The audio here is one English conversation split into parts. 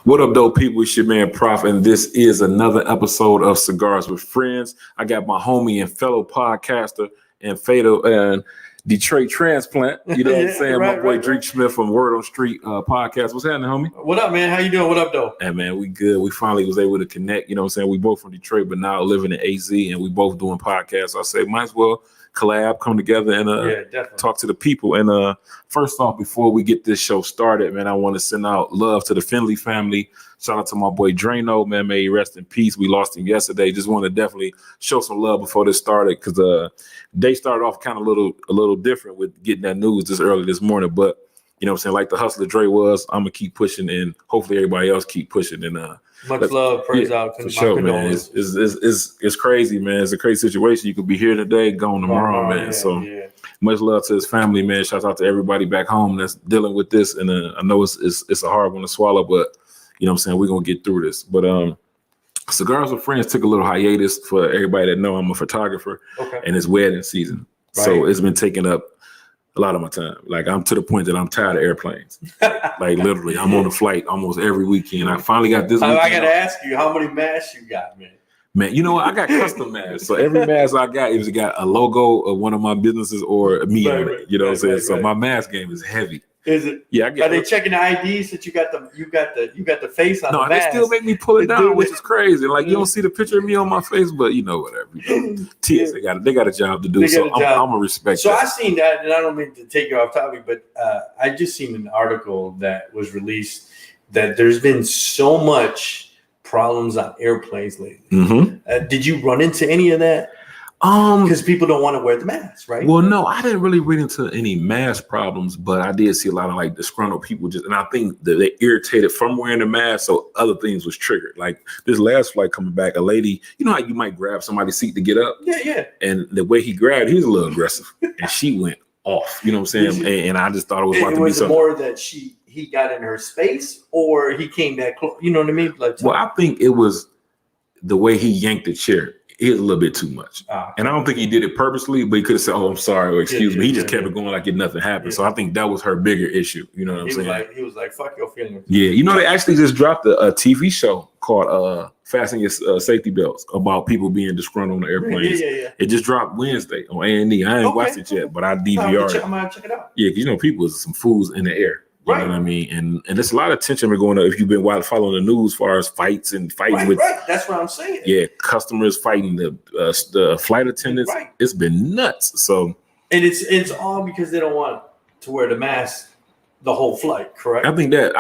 What up, though, people? It's your man, Prof, and this is another episode of Cigars with Friends. I got my homie and fellow podcaster and fatal and Detroit transplant. You know what I'm saying? My boy Dreak Smith from Word on Street podcast. What's happening, homie? What up, man? How you doing? What up, though? Hey, man, we good. We finally was able to connect. You know what I'm saying? We both from Detroit, but now living in AZ, and we both doing podcasts. I say, might as well collab, come together, and talk to the people. And first off, before we get this show started, man, I want to send out love to the Finley family. Shout out to my boy Drano, man. May he rest in peace. We lost him yesterday. Just want to definitely show some love before this started, because they started off kind of a little different with getting that news this early this morning. But you know what I'm saying, like the hustler Dre was, I'm gonna keep pushing, and hopefully everybody else keep pushing. And much love, praise out. For sure, man. It's crazy, man. It's a crazy situation. You could be here today, gone tomorrow, man. Much love to his family, man. Shout out to everybody back home that's dealing with this. And I know it's a hard one to swallow, but you know what I'm saying, we're gonna get through this. But Cigars with Friends took a little hiatus. For everybody that know, I'm a photographer, and it's wedding season. Right. So it's been taking up a lot of my time. Like, I'm to the point that I'm tired of airplanes. Like, literally, I'm on a flight almost every weekend. I finally got this weekend. I got to ask you, how many masks you got, man? Man, you know what? I got custom masks. So every mask I got, it's got a logo of one of my businesses or me on it. You know what I'm saying? So my mask game is heavy. Is it? Yeah. Are they checking the IDs that you got the face on the mask? No, they still make me pull it down, which is crazy. Like, you don't see the picture of me on my face, but you know, whatever. You know, TS, they got a job to do. So I'm gonna respect. So I seen that, and I don't mean to take you off topic, but I just seen an article that was released that there's been so much problems on airplanes lately. Mm-hmm. Did you run into any of that? Because people don't want to wear the mask, right? Well, no, I didn't really read into any mask problems, but I did see a lot of like disgruntled people and I think that they irritated from wearing the mask, so other things was triggered. Like this last flight coming back, a lady, you know how you might grab somebody's seat to get up? Yeah. And the way he grabbed, he was a little aggressive, and she went off. You know what I'm saying? And I just thought it was about to be something. More that he got in her space, or he came that close. You know what I mean? Like, well, I think it was the way he yanked the chair. It was a little bit too much. And I don't think he did it purposely, but he could have said, "Oh, I'm sorry," or "Excuse me." He just kept it going like it nothing happened. So I think that was her bigger issue. You know what I'm saying? He was like, "Fuck your feelings." Yeah. You know, they actually just dropped a TV show called Fasten Your Safety Belts about people being disgruntled on the airplanes. Yeah. It just dropped Wednesday on A&E. I ain't watched it yet, but I DVR'd it. I'm going to check it out. Yeah, because you know, people is some fools in the air. You know what I mean? And there's a lot of tension going on if you've been following the news as far as fights and fighting with. Right, that's what I'm saying. Yeah, customers fighting the flight attendants. Right. It's been nuts. So, and it's all because they don't want to wear the mask the whole flight, correct? I think that,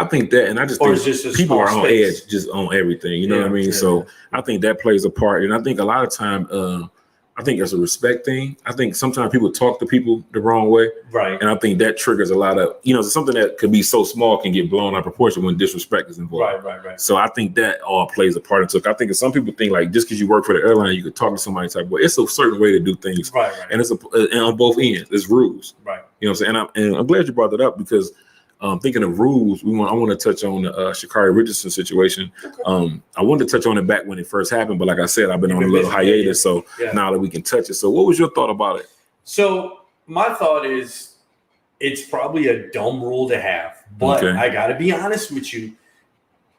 and I just think people are on edge just on everything. You know what I mean? So I think that plays a part, and I think a lot of time. I think it's a respect thing. I think sometimes people talk to people the wrong way. Right. And I think that triggers a lot of, something that could be so small can get blown out of proportion when disrespect is involved. Right. So I think that all plays a part into it. I think some people think like just because you work for the airline, you could talk to somebody type of way. It's a certain way to do things. Right. And it's and on both ends, it's rules. Right. You know what I'm saying? And I'm glad you brought that up, because thinking of rules, I want to touch on the Sha'Carri Richardson situation. I wanted to touch on it back when it first happened, but like I said, I've been on a little hiatus, so now that we can touch it. So what was your thought about it? So my thought is it's probably a dumb rule to have, but I got to be honest with you.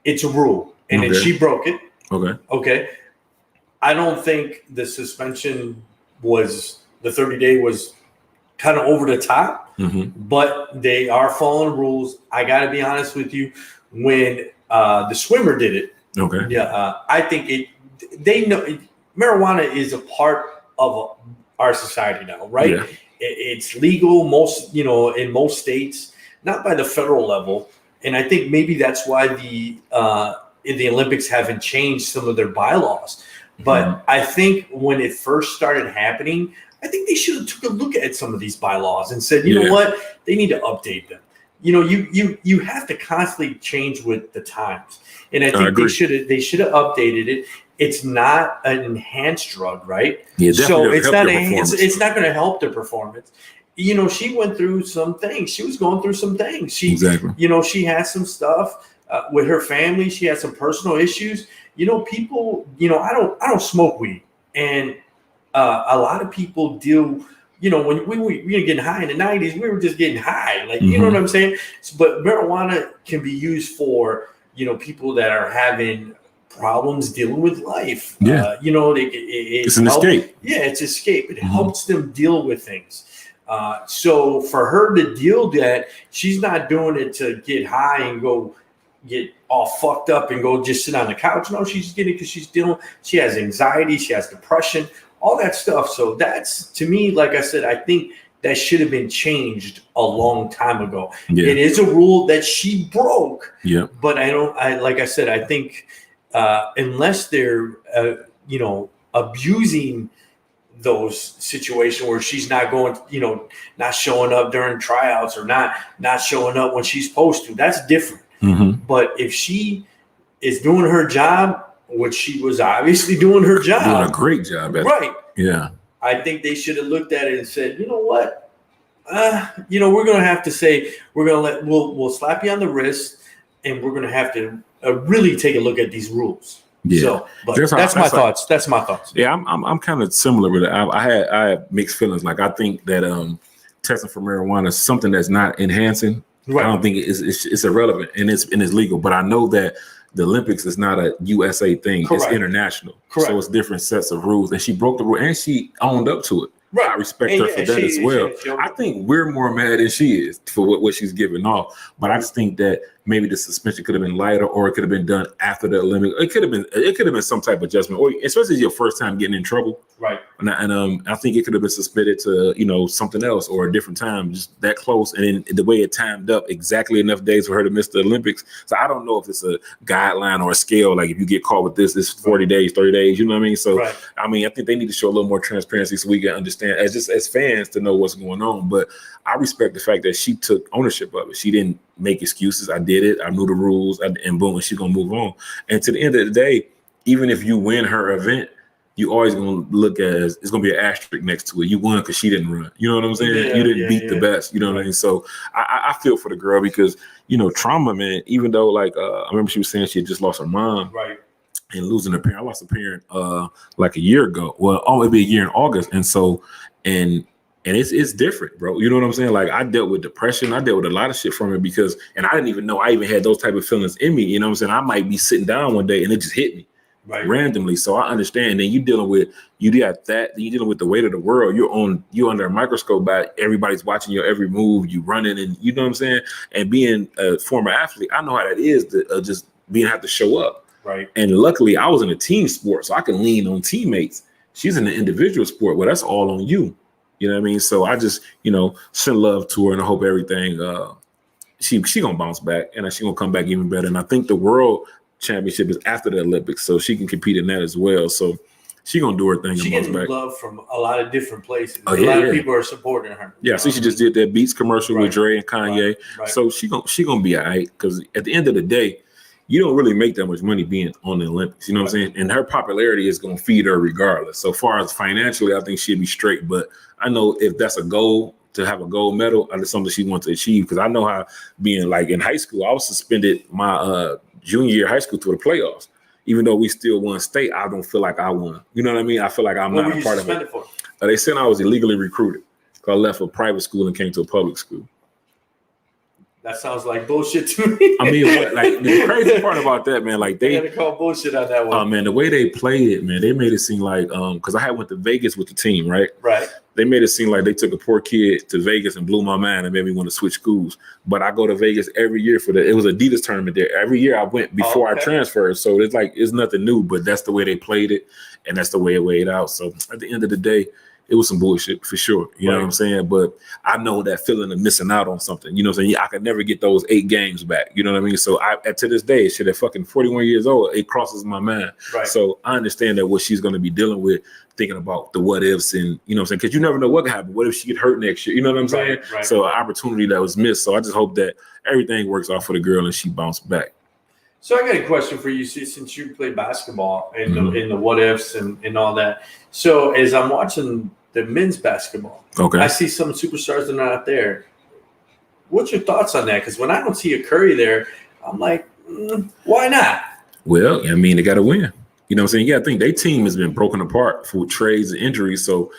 It's a rule, and then she broke it. Okay. I don't think the suspension the 30-day was kind of over the top. But they are following rules. I got to be honest with you. When the swimmer did it, I think they know marijuana is a part of our society now, right? Yeah. It's legal in most states, not by the federal level, and I think maybe that's why the Olympics haven't changed some of their bylaws. But I think when it first started happening, I think they should have took a look at some of these bylaws and said, you know what, they need to update them. You have to constantly change with the times, and I think they should have updated it. It's not an enhanced drug, right? Yeah, so it's not going to help their performance. She went through some things. She was going through some things. She had some stuff with her family. She had some personal issues. People. I don't smoke weed, and a lot of people deal, when we were getting high in the 90s, we were just getting high. Like, you know what I'm saying? But marijuana can be used for, people that are having problems dealing with life. Yeah. It's an escape. Yeah, it's escape. It helps them deal with things. So for her to deal that, she's not doing it to get high and go get all fucked up and go just sit on the couch. No, she's getting it because she has anxiety, she has depression, all that stuff. So that's, to me, like I said, I think that should have been changed a long time ago. Yeah. It is a rule that she broke. Yeah. But like I said, I think unless they're, abusing those situations where she's not going, not showing up during tryouts or not showing up when she's supposed to, that's different. Mm-hmm. But if she is doing her job, which she was obviously doing her job, doing a great job at right? Yeah, I think they should have looked at it and said, you know what, we're going to have to say we'll slap you on the wrist, and we're going to have to really take a look at these rules. Yeah. So, but that's my thoughts. That's my thoughts. Yeah, I'm kind of similar with it. I had mixed feelings. Like, I think that testing for marijuana is something that's not enhancing. Right. I don't think it's irrelevant, and it's legal. But I know that the Olympics is not a USA thing. Correct. It's international. Correct. So it's different sets of rules. And she broke the rule, and she owned up to it. Right. I respect her for that as well. I think we're more mad than she is for what she's giving off. But I just think that maybe the suspension could have been lighter, or it could have been done after the Olympics. It could have been some type of adjustment, or especially your first time getting in trouble. Right. And I think it could have been suspended to something else or a different time, just that close. And then the way it timed up, exactly enough days for her to miss the Olympics. So I don't know if it's a guideline or a scale. Like, if you get caught with this, it's 40 days, 30 days. You know what I mean? So right. I think they need to show a little more transparency so we can understand as fans to know what's going on. But I respect the fact that she took ownership of it. She didn't make excuses. I did it. I knew the rules, and boom, and she's gonna move on. And to the end of the day, even if you win her event, you always gonna look as it's gonna be an asterisk next to it. You won because she didn't run. You know what I'm saying? You didn't beat the best. You know what I mean? So I feel for the girl because trauma, man. Even though I remember she was saying she had just lost her mom, right, and losing her parent. I lost a parent like a year ago. Well, it'll be a year in August, and so and it's different, bro. You know what I'm saying? Like, I dealt with depression. I dealt with a lot of shit from it and I didn't even know I even had those type of feelings in me. You know what I'm saying? I might be sitting down one day and it just hit me randomly. So I understand. Then you're dealing with the weight of the world. You're under a microscope by everybody's watching your every move. You running, and you know what I'm saying? And being a former athlete, I know how that is to just have to show up. Right. And luckily I was in a team sport, so I can lean on teammates. She's in an individual sport. Well, that's all on you. You know what I mean? So I just, send love to her, and I hope everything, she going to bounce back, and she going to come back even better. And I think the world championship is after the Olympics, so she can compete in that as well. So she going to do her thing. She getting love from a lot of different places. A lot of people are supporting her. Yeah, so she just did that Beats commercial with Dre and Kanye. Right. So she going to be all right, because at the end of the day, you don't really make that much money being on the Olympics. You know what I'm saying? And her popularity is going to feed her regardless. So far as financially, I think she'll be straight. But I know if that's a goal, to have a gold medal, that's something she wants to achieve. Because I know how being like in high school, I was suspended my junior year of high school to the playoffs. Even though we still won state, I don't feel like I won. You know what I mean? I feel like I'm not a part of it. They said I was illegally recruited. I left a private school and came to a public school. That sounds like bullshit to me. I mean, the crazy part about that, man, like they gotta call bullshit on that one. Man, the way they played it, man, they made it seem like because I had went to Vegas with the team, right? Right. They made it seem like they took a poor kid to Vegas and blew my mind and made me want to switch schools. But I go to Vegas every year it was Adidas tournament there. Every year I went before I transferred. So it's nothing new, but that's the way they played it, and that's the way it weighed out. So at the end of the day, it was some bullshit for sure. You know what I'm saying? But I know that feeling of missing out on something. You know what I'm saying? I could never get those 8 games back. You know what I mean? So to this day, shit, at fucking 41 years old, it crosses my mind. Right. So I understand that what she's going to be dealing with, thinking about the what ifs, and you know what I'm saying? Because you never know what can happen. What if she get hurt next year? You know what I'm saying? Right. So an opportunity that was missed. So I just hope that everything works out for the girl and she bounced back. So I got a question for you, since you play basketball and the what ifs and all that. So as I'm watching the men's basketball, I see some superstars that are not there. What's your thoughts on that? Because when I don't see a Curry there, I'm like, why not? Well, I mean, they got to win. You know what I'm saying? Yeah, I think their team has been broken apart for trades and injuries. So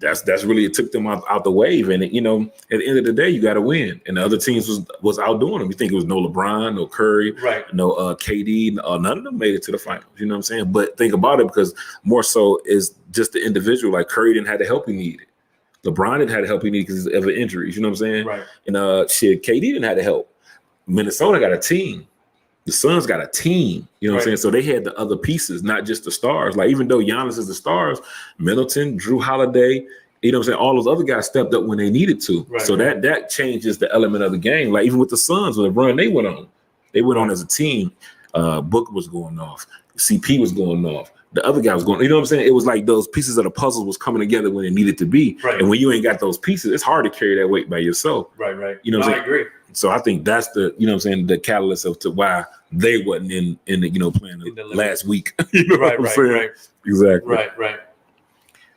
that's really, it took them out the wave. And at the end of the day, you got to win. And the other teams was outdoing them. You think it was no LeBron, no Curry, no KD, none of them made it to the finals. You know what I'm saying? But think about it, because more so is just the individual. Like Curry didn't have the help he needed. LeBron didn't have the help he needed because of injuries. You know what I'm saying? Right. And KD didn't have the help. Minnesota got a team. The Suns got a team, you know what I'm saying? So they had the other pieces, not just the stars. Like, even though Giannis is the stars, Middleton, Drew Holiday, you know what I'm saying? All those other guys stepped up when they needed to. Right, so that changes the element of the game. Like, even with the Suns, with the run they went on as a team. Booker was going off. CP was going off. The other guy was going, you know what I'm saying? It was like those pieces of the puzzle was coming together when it needed to be. Right. And when you ain't got those pieces, it's hard to carry that weight by yourself. Right. You know what I'm saying? I agree. So I think that's the, you know what I'm saying, the catalyst of to why they wasn't in the playing the last week. You know what I'm saying? Right. Exactly. Right.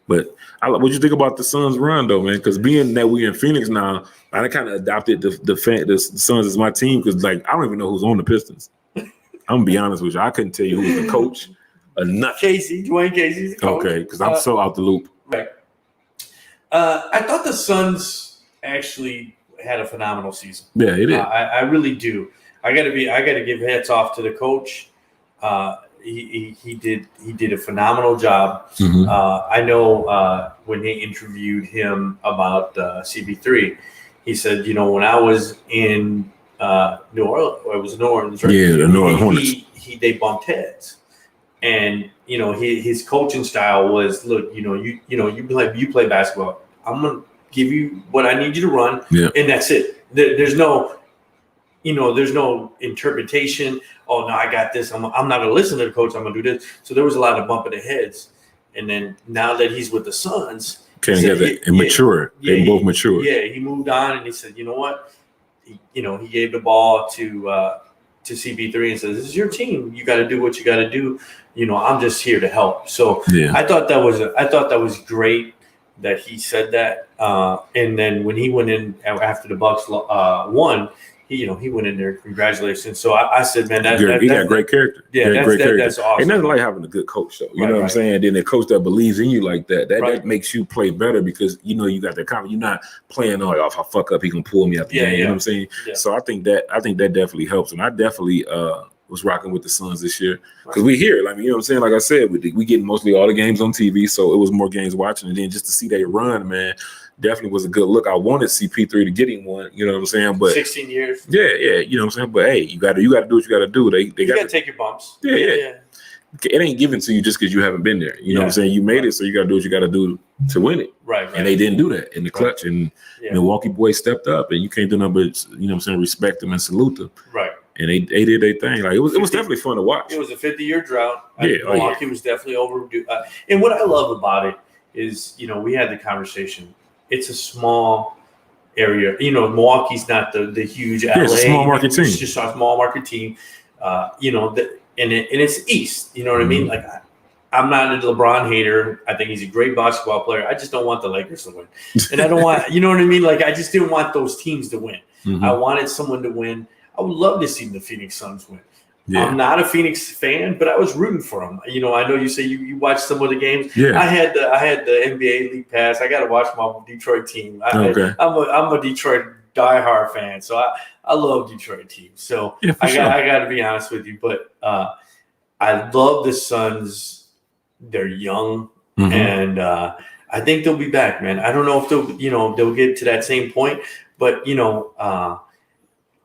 But what you think about the Suns run though, man? Because being that we're in Phoenix now, I kind of adopted the Suns as my team, because like I don't even know who's on the Pistons. I'm gonna be honest with you, I couldn't tell you who was the coach or nothing. Dwayne Casey's the coach. Okay, because I'm so out the loop. Right. I thought the Suns actually had a phenomenal season. Yeah, it did. I really do. I gotta give hats off to the coach. He did a phenomenal job. Mm-hmm. I know when they interviewed him about CP3, he said, when I was in New Orleans, it was New Orleans, right? Yeah, the New Orleans Hornets. They bumped heads, and his coaching style was, look, you play basketball. I'm gonna give you what I need you to run, and that's it. There's no interpretation. Oh no, I got this. I'm not gonna listen to the coach. I'm gonna do this. So there was a lot of bumping of heads. And then now that he's with the Suns, came together and matured. They both matured. Yeah, he moved on and he said, you know what? He gave the ball to CP3 and says, "This is your team. You got to do what you got to do. I'm just here to help." So I thought that was great that he said that. And then when he went in after the Bucks won, he went in there, congratulations. So I said, man, he got great character. Yeah, that's awesome. Ain't nothing like having a good coach, though. You know what I'm saying? Then a coach that believes in you like that makes you play better, because you got that confidence. You're not playing if I fuck up, he can pull me out the game. You know what I'm saying? Yeah. So I think that definitely helps, and I definitely was rocking with the Suns this year, because we here. Like, you know what I'm saying? Like I said, we get mostly all the games on TV, so it was more games watching, and then just to see they run, man, definitely was a good look. I wanted CP3 to get him one, you know what I'm saying? But 16 years. Yeah, you know what I'm saying? But hey, you got to do what you got to do. They got to take your bumps. Yeah. It ain't given to you just because you haven't been there. You know what I'm saying? You made it, so you got to do what you got to do to win it. Right. And they didn't do that in the clutch, and Milwaukee boys stepped up, and you can't do nothing but, you know what I'm saying, respect them and salute them. Right. And they did their thing. Like, it was definitely fun to watch. It was a 50-year drought. Milwaukee was definitely overdue. And what I love about it is, we had the conversation. It's a small area. Milwaukee's not the huge LA. It's a small market team. It's just a small market team. And it's East. You know what I mean? Like, I'm not a LeBron hater. I think he's a great basketball player. I just don't want the Lakers to win. And I don't want, you know what I mean? Like, I just didn't want those teams to win. I wanted someone to win. I would love to see the Phoenix Suns win. Yeah. I'm not a Phoenix fan, but I was rooting for them. I know you say you watched some of the games. Yeah. I had the NBA League Pass. I got to watch my Detroit team. I'm a Detroit diehard fan, so I love Detroit teams. So I got to be honest with you, but I love the Suns. They're young, and I think they'll be back, man. I don't know if they'll get to that same point, but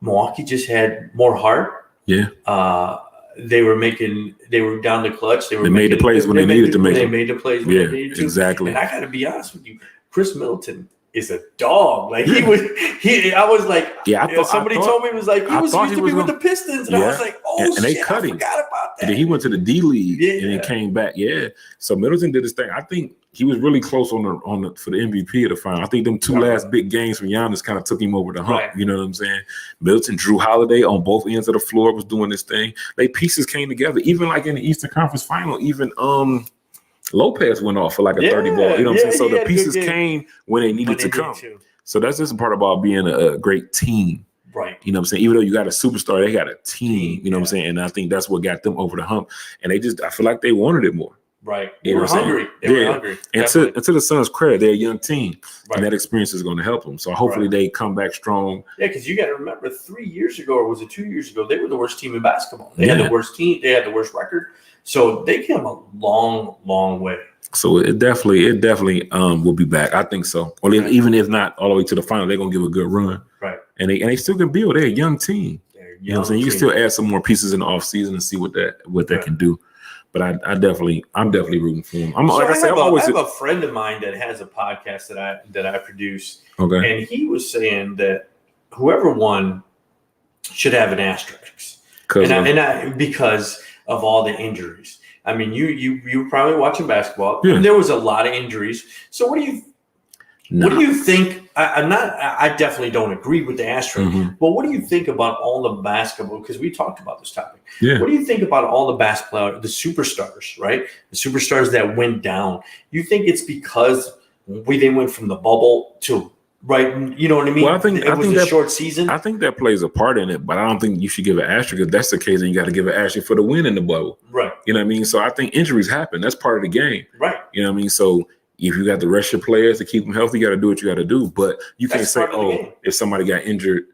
Milwaukee just had more heart. Yeah. They were down the clutch. They made the plays when they needed to make them. They made the plays when they needed to. Exactly. And I got to be honest with you, Chris Middleton is a dog. Like I was like, somebody told me, it was like, he used to be with the Pistons. And I was like, and they cut him. I forgot about that. And then he went to the D League and then came back. Yeah. So Middleton did his thing. I think he was really close for the MVP of the final. I think them two last big games from Giannis kind of took him over the hump. Right. You know what I'm saying? Middleton, Drew Holiday on both ends of the floor was doing this thing. They pieces came together. Even like in the Eastern Conference Final, even Lopez went off for like a 30 ball. You know what I'm saying? So the pieces came when they needed to come. So that's just a part about being a great team. Right. You know what I'm saying? Even though you got a superstar, they got a team. You know what I'm saying? And I think that's what got them over the hump. And I feel like they wanted it more. Right. They were hungry. They were hungry. And to the Suns' credit, they're a young team, and that experience is going to help them. So hopefully they come back strong. Yeah, because you got to remember 3 years ago, or was it 2 years ago, they were the worst team in basketball. They had the worst team. They had the worst record. So they came a long, long way. So it definitely will be back. I think so. Or even if not all the way to the final, they're going to give a good run. Right. And they still can build. They're a young team. You know what I'm saying? You can still add some more pieces in the offseason and see what that can do. But I'm definitely rooting for him. I have a friend of mine that has a podcast that I produce. Okay. And he was saying that whoever won should have an asterisk. Because of all the injuries. I mean, you were probably watching basketball. Yeah. There was a lot of injuries. So what do you think? I definitely don't agree with the asterisk. But what do you think about all the basketball? Because we talked about this topic. Yeah. What do you think about all the basketball, the superstars, right? The superstars that went down. You think it's because they went from the bubble to right? You know what I mean? Well, I think a short season. I think that plays a part in it, but I don't think you should give an asterisk. If that's the case, then you got to give an asterisk for the win in the bubble. Right. You know what I mean? So I think injuries happen. That's part of the game. Right. You know what I mean? So if you got the rest of your players to keep them healthy, you got to do what you got to do. But you can't say, if somebody got injured,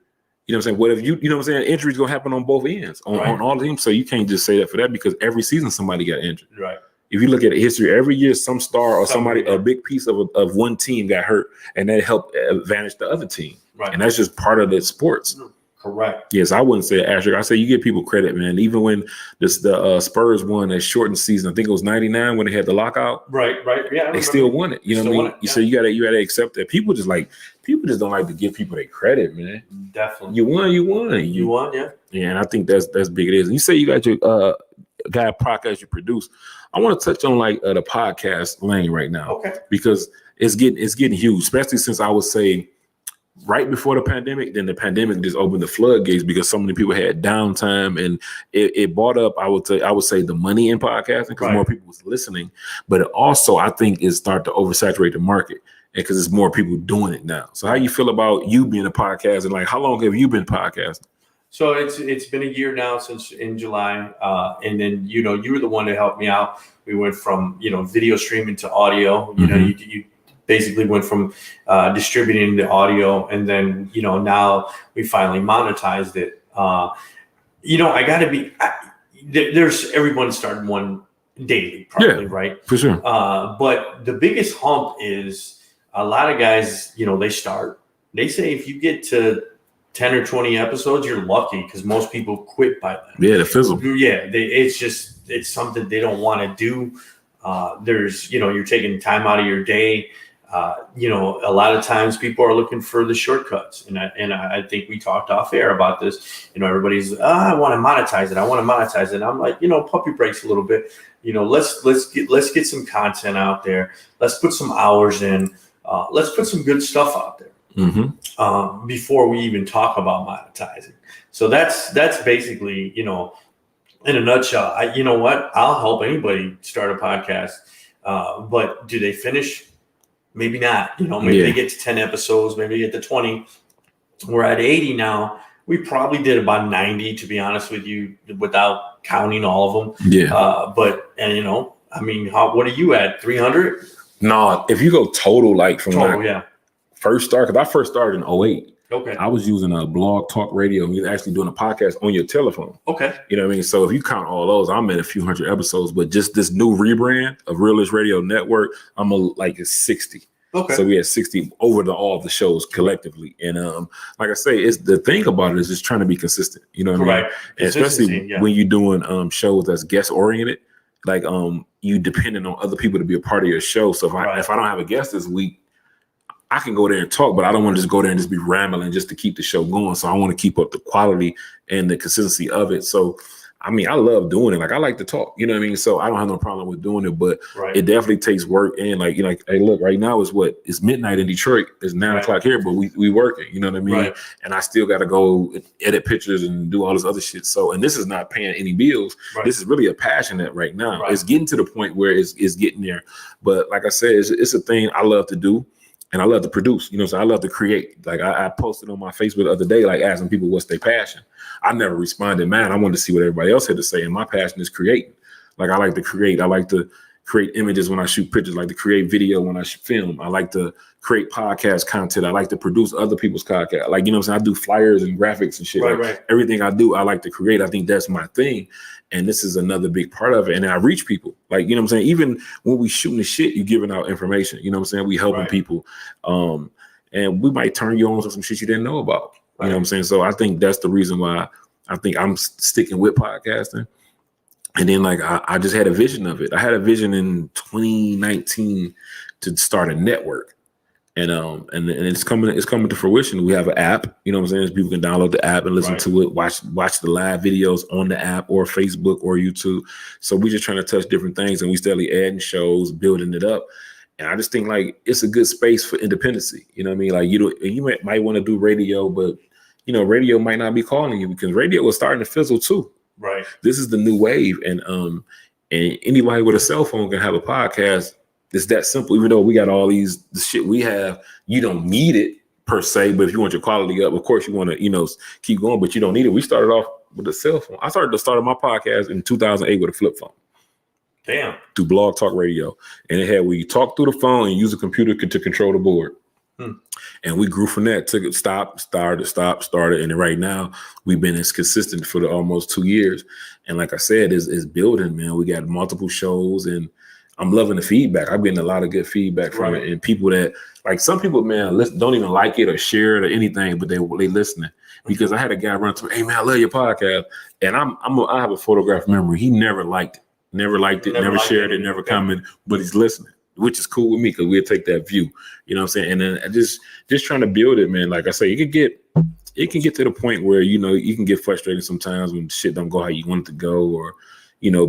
you know what I'm saying? What if you know what I'm saying? Injuries going to happen on both ends, on all teams. So you can't just say that for that because every season somebody got injured. Right. If you look at history, every year some star or somebody, a big piece of one team got hurt, and that helped advantage the other team. Right. And that's just part of the sports. Correct. Yes, I wouldn't say asterisk. I say you give people credit, man. Even when the Spurs won a shortened season, I think it was '99 when they had the lockout. Right. Yeah, they still won it. You know what I mean? Yeah. So you gotta accept that. People just don't like to give people their credit, man. Definitely. You won. You won. Yeah. Yeah, and I think that's big. It is. And you say you got your guy podcast you produce. I want to touch on the podcast lane right now. Okay. Because it's getting huge, especially since I would say right before the pandemic, then the pandemic just opened the floodgates because so many people had downtime and it brought up, I would say the money in podcasting because more people was listening, but it also, I think it started to oversaturate the market because there's more people doing it now. So how you feel about you being a podcaster and how long have you been podcasting? So it's been a year now since in July. And then, you were the one to help me out. We went from, video streaming to audio, you basically went from distributing the audio and then, now we finally monetized it. I gotta be, there's everyone starting one daily probably, right? For sure. But the biggest hump is a lot of guys, they say if you get to 10 or 20 episodes, you're lucky because most people quit by then. Yeah, the fizzle. Yeah, it's something they don't want to do. There's, you're taking time out of your day. A lot of times people are looking for the shortcuts. And I think we talked off air about this. Everybody's, I want to monetize it. And I'm like, pump your brakes a little bit. Let's get some content out there. Let's put some hours in. Let's put some good stuff out there. Mm-hmm. Before we even talk about monetizing. So that's basically, in a nutshell, I'll help anybody start a podcast. But do they finish? Maybe not. Maybe they get to 10 episodes, maybe they get to 20. We're at 80 now. We probably did about 90, to be honest with you, without counting all of them. Yeah. What are you at? 300? No, if you go total, from first start, because I first started in 2008. Okay. I was using a blog talk radio. You're actually doing a podcast on your telephone. Okay. You know what I mean? So if you count all those, I'm at a few hundred episodes, but just this new rebrand of Realist Radio Network, I'm it's 60. Okay. So we had 60 over all the shows collectively. And like I say, it's the thing about it is just trying to be consistent. You know what I mean? And especially when you're doing shows that's guest oriented, you depending on other people to be a part of your show. So if I don't have a guest this week, I can go there and talk, but I don't want to just go there and just be rambling just to keep the show going. So I want to keep up the quality and the consistency of it. So, I love doing it. I like to talk, you know what I mean? So I don't have no problem with doing it, but it definitely takes work. And hey, look, right now it's midnight in Detroit. It's 9 o'clock here, but we working, you know what I mean? Right. And I still got to go edit pictures and do all this other shit. So, and this is not paying any bills. Right. This is really a passion that right now. Right. It's getting to the point where it's getting there. But like I said, it's a thing I love to do. And I love to produce, so I love to create. I posted on my Facebook the other day, asking people what's their passion. I never responded, man. I wanted to see what everybody else had to say. And my passion is creating. I like to create. I like to create images when I shoot pictures. I like to create video when I film. I like to create podcast content. I like to produce other people's podcast. Like, you know what I'm saying? I do flyers and graphics and shit. Right. Everything I do, I like to create. I think that's my thing. And this is another big part of it. And I reach people. Like, you know what I'm saying? Even when we shooting the shit, you giving out information. You know what I'm saying? We helping people. And we might turn you on to some shit you didn't know about. You know what I'm saying? So I think that's the reason why I think I'm sticking with podcasting. And then like I just had a vision of it. I had a vision in 2019 to start a network. And it's coming to fruition. We have an app, you know what I'm saying? People can download the app and listen to it, watch the live videos on the app or Facebook or YouTube. So we're just trying to touch different things, and we steadily adding shows, building it up. And I just think like it's a good space for independency. You know what I mean? Like you might want to do radio, but you know, radio might not be calling you because radio was starting to fizzle too. Right. This is the new wave, and anybody with a cell phone can have a podcast. It's that simple. Even though we got all the shit we have, you don't need it per se. But if you want your quality up, of course you want to, keep going. But you don't need it. We started off with a cell phone. I started to start my podcast in 2008 with a flip phone. Damn. Through Blog Talk Radio, and it had where you talk through the phone and use a computer to control the board. And we grew from that. Took it, started, and then right now we've been as consistent for almost 2 years. And like I said, is building, man. We got multiple shows, and I'm loving the feedback. I've getting a lot of good feedback from it, and people that like some people, man, don't even like it or share it or anything, but they listening. Because I had a guy run to me, hey man, I love your podcast, and I have a photograph memory. He never liked it, never shared it, never commented, but he's listening, which is cool with me because we'll take that view. You know what I'm saying? And then just trying to build it, man. Like I say, it can get to the point where, you can get frustrated sometimes when shit don't go how you want it to go, or,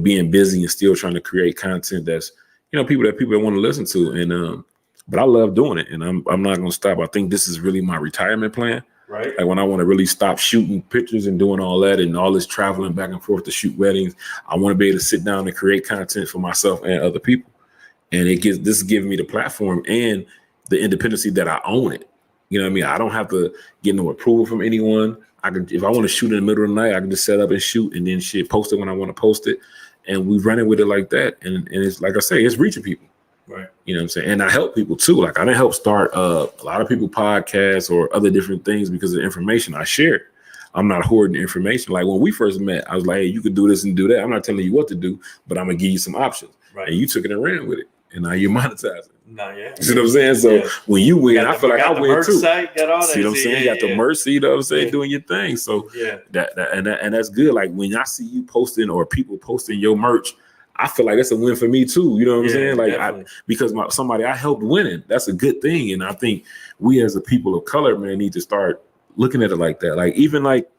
being busy and still trying to create content that's, people that want to listen to. And, but I love doing it, and I'm not going to stop. I think this is really my retirement plan. Right. Like when I want to really stop shooting pictures and doing all that and all this traveling back and forth to shoot weddings, I want to be able to sit down and create content for myself and other people. And this is giving me the platform and the independency that I own it. You know what I mean? I don't have to get no approval from anyone. If I want to shoot in the middle of the night, I can just set up and shoot and then post it when I want to post it. And we run it with it like that. And it's like I say, it's reaching people. Right. You know what I'm saying? And I help people too. Like I didn't help start a lot of people podcasts or other different things because of the information I shared. I'm not hoarding information. Like when we first met, I was like, hey, you could do this and do that. I'm not telling you what to do, but I'm going to give you some options. Right. And you took it and ran with it. And now you're monetizing. No, yeah. You see what I'm saying? So when you win, I feel like I win too. Site, see what I'm saying? You got the merch, you know what I'm saying, doing your thing. So and that's good. Like when I see you posting or people posting your merch, I feel like that's a win for me too. You know what I'm saying? Like because somebody I helped winning, that's a good thing. And I think we as a people of color, man, need to start looking at it like that. Like even like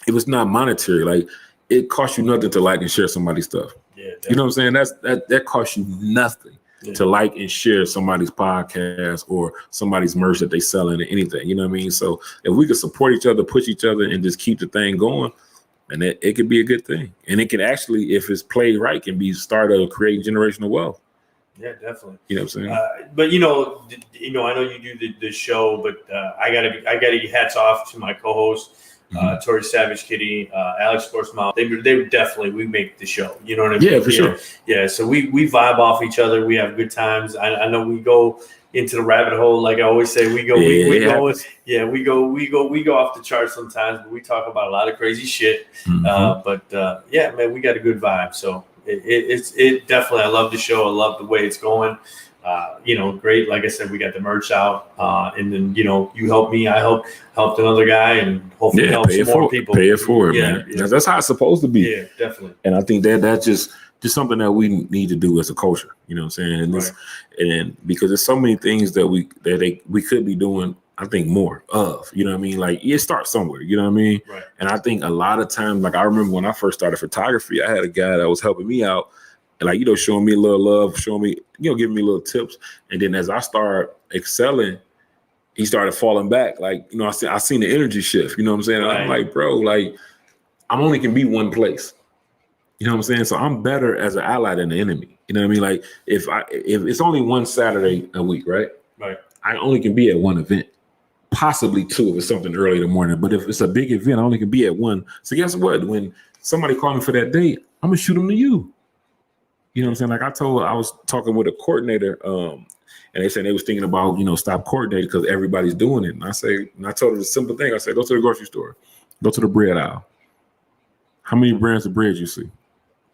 if it's not monetary, like it costs you nothing to like and share somebody's stuff. Yeah, you know what I'm saying? That costs you nothing to like and share somebody's podcast or somebody's merch that they selling or anything. You know what I mean? So if we could support each other, push each other, and just keep the thing going, and it could be a good thing. And it can actually, if it's played right, can be start of creating generational wealth. Yeah, definitely. You know what I'm saying? But I know you do the show, but I gotta give hats off to my co-host. Tori Savage, Kitty, Alex Sportsmouth. They definitely, we make the show. You know what I mean? Yeah, for sure. Yeah, so we vibe off each other. We have good times. I know we go into the rabbit hole, like I always say. We go off the charts sometimes, but we talk about a lot of crazy shit. But man, we got a good vibe. So it definitely. I love the show. I love the way it's going. Great. Like I said, we got the merch out, and then you helped me, I helped another guy, and hopefully help some more people. Pay it forward, man. Yeah. That's how it's supposed to be. Yeah, definitely. And I think that's just something that we need to do as a culture. You know what I'm saying? And because there's so many things that we could be doing. I think more of. You know what I mean? Like it starts somewhere. You know what I mean? Right. And I think a lot of times, like I remember when I first started photography, I had a guy that was helping me out. Like, showing me a little love, showing me, giving me little tips. And then as I started excelling, he started falling back. Like, I seen the energy shift, you know what I'm saying? Right. I'm like, bro, like, I'm only can be one place. You know what I'm saying? So I'm better as an ally than the enemy. You know what I mean? Like, if it's only one Saturday a week, right? Right. I only can be at one event. Possibly two if it's something early in the morning. But if it's a big event, I only can be at one. So guess what? When somebody called me for that date, I'm going to shoot them to you. You know what I'm saying? Like I was talking with a coordinator, and they said they was thinking about, stop coordinating because everybody's doing it. And I told her the simple thing. I said, go to the grocery store, go to the bread aisle. How many brands of bread you see?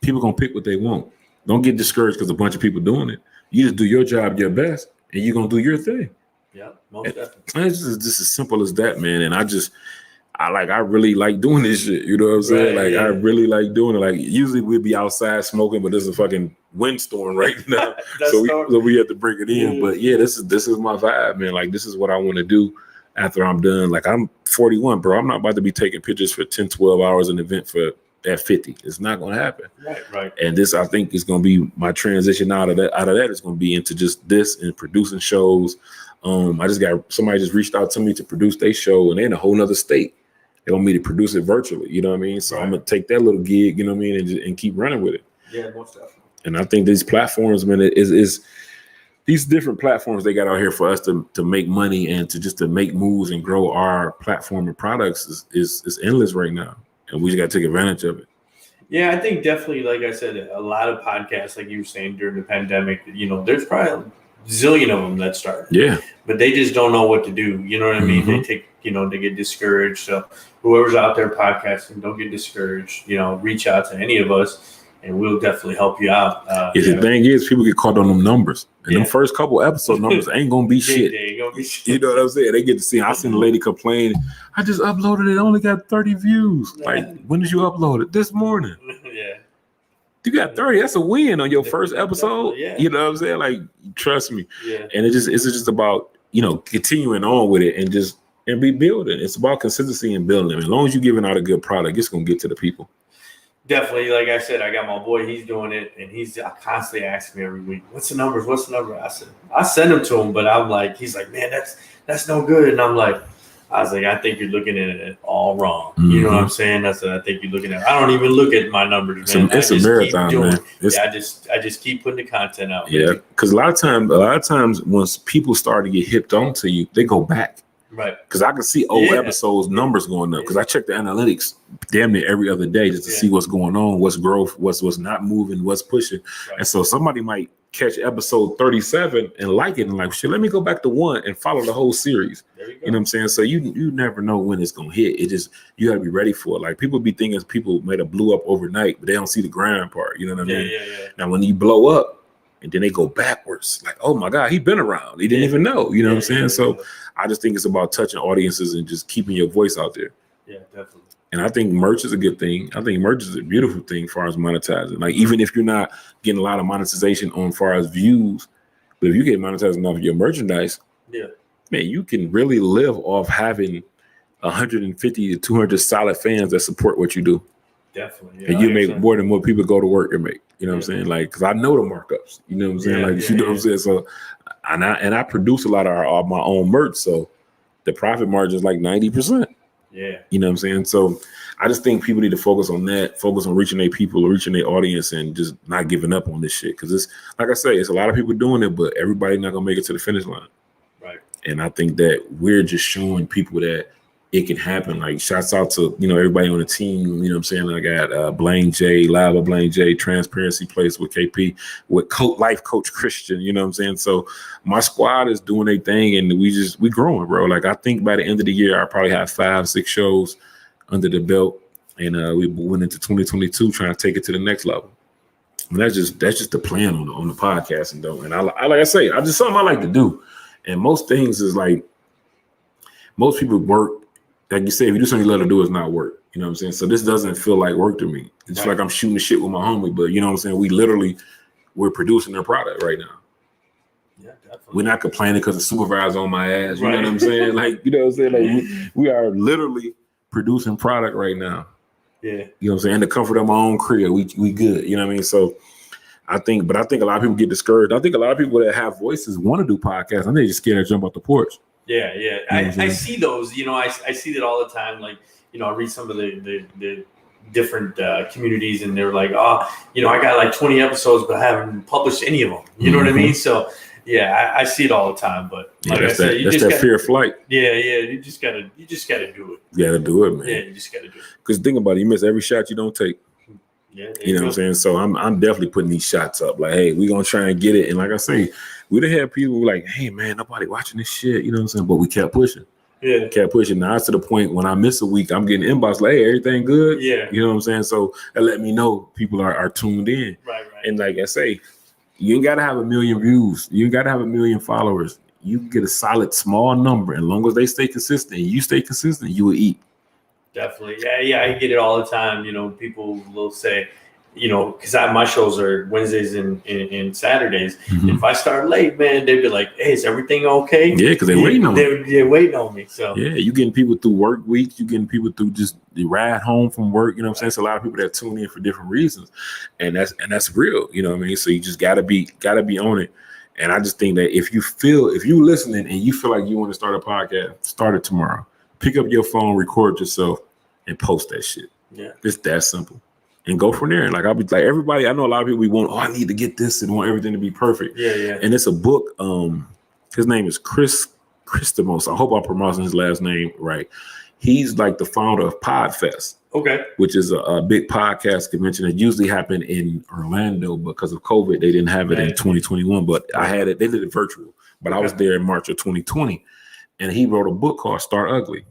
People gonna pick what they want. Don't get discouraged because a bunch of people doing it. You just do your job your best, and you're gonna do your thing. Yeah, most definitely. It's just as simple as that, man. And I really like doing this shit. You know what I'm saying? Right, I really like doing it. Like usually we'd be outside smoking, but there's a fucking windstorm right now. so we have to bring it in. But yeah, this is my vibe, man. Like this is what I want to do after I'm done. Like I'm 41, bro. I'm not about to be taking pictures for 10, 12 hours an event for at 50. It's not gonna happen. Right. And this I think is gonna be my transition out of that is gonna be into just this and producing shows. Somebody just reached out to me to produce their show and they're in a whole nother state. They want me to produce it virtually, you know what I mean? So I'm gonna take that little gig, you know what I mean, and keep running with it. Yeah, most definitely. And I think these platforms, man, is these different platforms they got out here for us to make money and to make moves and grow our platform and products is endless right now. And we just got to take advantage of it. Yeah, I think definitely, like I said, a lot of podcasts, like you were saying during the pandemic, there's probably a zillion of them that started. Yeah. But they just don't know what to do. You know what I mean? They take, they get discouraged. So whoever's out there podcasting, don't get discouraged. Reach out to any of us and we'll definitely help you out. The thing is, people get caught on them numbers. And them first couple episode numbers ain't going to be shit. They ain't gonna be shit. You know what I'm saying? They get to see. I seen a lady complain, I just uploaded it, only got 30 views. Like, when did you upload it? This morning. Yeah. You got 30. That's a win on your first episode. Yeah. You know what I'm saying? Like, trust me. Yeah. And it's just about, continuing on with it and be building. It's about consistency and building. As long as you're giving out a good product, it's going to get to the people. Definitely. Like I said, I got my boy, he's doing it, and he's constantly asking me every week, what's the numbers? I send them to him, but I'm like, he's like, man, that's no good. And I was like, I think you're looking at it all wrong. Mm-hmm. You know what I'm saying? That's what I think you're looking at. I don't even look at my numbers, man. It's a marathon, man. I just keep putting the content out. Yeah, because a lot of times once people start to get hipped onto you, they go back. Right. Because I can see old episodes numbers going up. Because I check the analytics damn near every other day just to see what's going on, what's growth, what's not moving, what's pushing. Right. And so somebody might catch episode 37 and like it and like, shit, let me go back to 1 and follow the whole series. There you go. You know what I'm saying? So you never know when it's gonna hit. You gotta be ready for it. Like people be thinking people made a blew up overnight, but they don't see the grind part. You know what I mean? Yeah. Now when you blow up and then they go backwards, like, oh my God, he been around. He didn't even know. You know what I'm saying? So I just think it's about touching audiences and just keeping your voice out there. Yeah, definitely. And I think merch is a good thing. I think merch is a beautiful thing as far as monetizing. Like even if you're not getting a lot of monetization on far as views, but if you get monetized off of your merchandise, man, you can really live off having 150 to 200 solid fans that support what you do. Definitely. And you make more than what people go to work and make. You know what I'm saying? Like, because I know the markups. You know what I'm saying? You know what I'm saying? So, and I produce a lot of my own merch, so the profit margin is like 90%. Yeah. You know what I'm saying? So I just think people need to focus on that, focus on reaching their people, reaching their audience, and just not giving up on this shit. Because it's, like I say, it's a lot of people doing it, but everybody's not going to make it to the finish line. Right. And I think that we're just showing people that it can happen. Like, shouts out to, everybody on the team. You know what I'm saying? I got Blaine J, Lava Blaine J, Transparency Place with KP, with life coach Christian. You know what I'm saying? So my squad is doing their thing, and we growing, bro. Like, I think by the end of the year, I probably have 5-6 shows under the belt, and we went into 2022 trying to take it to the next level. And that's just the plan on the podcasting, though. And I like I say, just something I like to do. And most things is like, most people work. Like you say, if you do something you love to do, it's not work. You know what I'm saying? So this doesn't feel like work to me. It's like I'm shooting the shit with my homie, but you know what I'm saying? We're producing their product right now. Yeah, definitely. We're not complaining because the supervisor's on my ass. You know what I'm saying? Like, you know what I'm saying? Like we are literally producing product right now. Yeah. You know what I'm saying? In the comfort of my own crib, we good. You know what I mean? So I think a lot of people get discouraged. I think a lot of people that have voices want to do podcasts. I think they're just scared to jump off the porch. Yeah. I see those. I see that all the time. Like, I read some of the different communities, and they're like, I got like 20 episodes, but I haven't published any of them. You know what I mean? So yeah, I see it all the time. But like I said, that's that fear of flight. Yeah. You just gotta do it. You gotta do it, man. Yeah, you just gotta do it. Because think about it, you miss every shot you don't take. Yeah, you know what I'm saying? So I'm definitely putting these shots up. Like, hey, we're gonna try and get it. And like I say, we done had people like, hey man, nobody watching this shit, you know what I'm saying? But we kept pushing. Yeah. Kept pushing. Now it's to the point when I miss a week, I'm getting inbox like, hey, everything good? Yeah. You know what I'm saying? So that let me know people are tuned in. Right. And like I say, you ain't gotta have 1 million views. You ain't gotta have 1 million followers. You can get a solid small number. As long as they stay consistent, you stay consistent, you will eat. Definitely. Yeah, I get it all the time. You know, people will say, you know, because my shows are Wednesdays and Saturdays. Mm-hmm. If I start late, man, they'd be like, hey, is everything okay? Yeah, because they're waiting on me. They're waiting on me. So yeah, you getting people through work weeks, you getting people through just the ride home from work, you know what I'm saying? So a lot of people that tune in for different reasons. And that's real, you know what I mean? So you just gotta be on it. And I just think that if you listening and you feel like you want to start a podcast, start it tomorrow. Pick up your phone, record yourself, and post that shit. Yeah. It's that simple. And go from there. Like I'll be like everybody, I know a lot of people we want, I need to get this and want everything to be perfect. Yeah. And it's a book. His name is Chris Christomos. I hope I'm pronouncing his last name right. He's like the founder of Podfest. Okay. Which is a big podcast convention that usually happened in Orlando, but because of COVID, they didn't have it in 2021. But I had it, they did it virtual. But I was there in March of 2020. And he wrote a book called Start Ugly.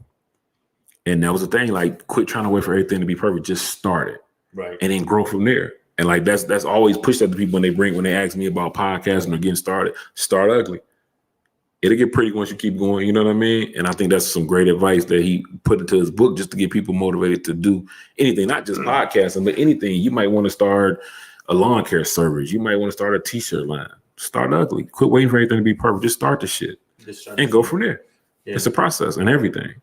And that was the thing, like, quit trying to wait for everything to be perfect. Just start it. Right. And then grow from there. And like that's always pushed at the people when they ask me about podcasting or getting started. Start ugly. It'll get pretty once you keep going, you know what I mean? And I think that's some great advice that he put into his book just to get people motivated to do anything, not just podcasting, but anything. You might want to start a lawn care service. You might want to start a t-shirt line. Start ugly. Quit waiting for everything to be perfect. Just start the shit and go from there. Yeah. It's a process and everything.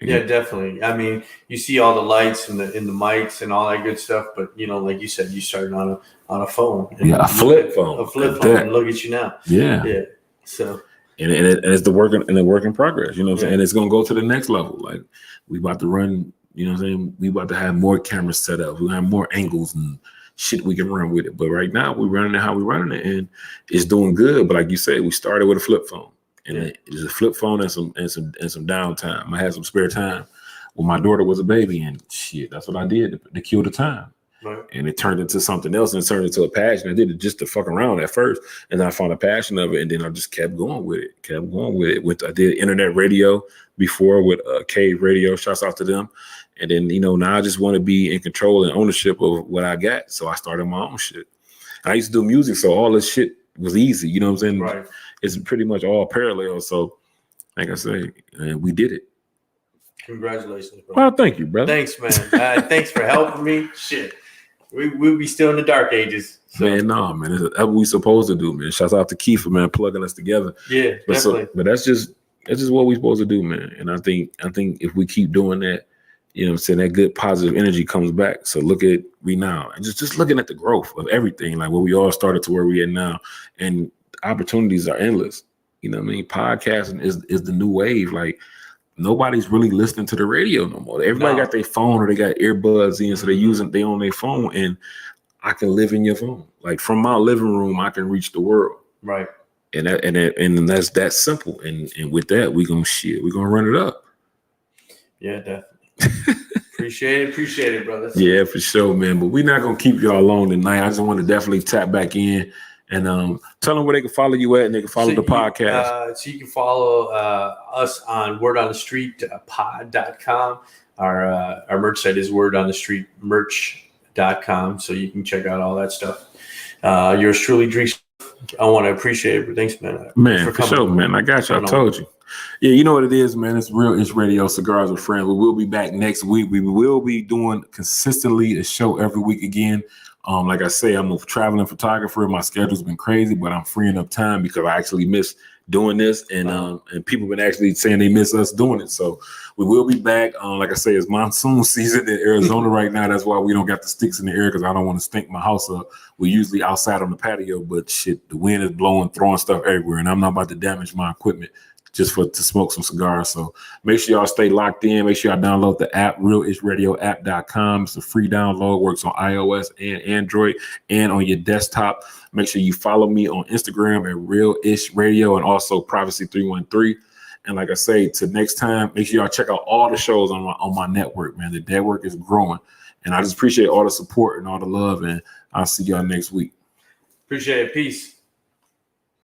Yeah, definitely. I mean, you see all the lights and the mics and all that good stuff, but you know, like you said, you started on a phone. A flip phone. And look at you now. Yeah. So. And it's the work in progress, you know what I'm saying? And it's gonna go to the next level. Like we about to run, you know what I'm saying? We about to have more cameras set up. We have more angles and shit we can run with it. But right now we're running it how we're running it, and it's doing good. But like you said, we started with a flip phone. And it's a flip phone and some downtime. I had some spare time when my daughter was a baby, and shit, that's what I did to kill the time. Right. And it turned into something else, and it turned into a passion. I did it just to fuck around at first, and then I found a passion of it, and then I just kept going with it. I did internet radio before with Cave Radio. Shouts out to them. And then now I just want to be in control and ownership of what I got. So I started my own shit. And I used to do music, so all this shit was easy. You know what I'm saying? Right. It's pretty much all parallel. So, like I say, we did it. Congratulations, bro. Well, thank you, brother. Thanks, man. Thanks for helping me. Shit, we'll be still in the dark ages. So. Man, no, man. That's what we supposed to do, man. Shouts out to Kiefer, man, plugging us together. Yeah, definitely. But that's just what we're supposed to do, man. And I think if we keep doing that, you know what I'm saying, that good positive energy comes back. So look at we now. And just looking at the growth of everything, like where we all started to where we are now. And opportunities are endless. You know what I mean? Podcasting is the new wave. Like nobody's really listening to the radio no more. Everybody got their phone or they got earbuds in, so they on their phone, and I can live in your phone. Like from my living room, I can reach the world. Right. And that's that simple. And with that, we're gonna run it up. Yeah, definitely. Appreciate it, brother. Yeah, for sure, man. But we're not gonna keep y'all alone tonight. I just want to definitely tap back in. And tell them where they can follow you at, and they can follow the podcast. So you can follow us on wordonthestreetpod.com. Our merch site is wordonthestreetmerch.com. So you can check out all that stuff. Yours truly, Dreak. I want to appreciate it. Thanks, man. Man, for sure, man. I got you. I told you. Yeah, you know what it is, man. It's real. It's radio, Cigars with Friends. We will be back next week. We will be doing consistently a show every week again. Like I say, I'm a traveling photographer. My schedule's been crazy, but I'm freeing up time because I actually miss doing this, and people have been actually saying they miss us doing it. So we will be back. Like I say, it's monsoon season in Arizona right now. That's why we don't got the sticks in the air, because I don't want to stink my house up. We're usually outside on the patio, but shit, the wind is blowing, throwing stuff everywhere, and I'm not about to damage my equipment just to smoke some cigars. So make sure y'all stay locked in. Make sure y'all download the app, realishradioapp.com. It's a free download, works on iOS and Android and on your desktop. Make sure you follow me on Instagram at realishradio and also Privacy313. And like I say, till next time, make sure y'all check out all the shows on my network, man. The network is growing. And I just appreciate all the support and all the love. And I'll see y'all next week. Appreciate it. Peace.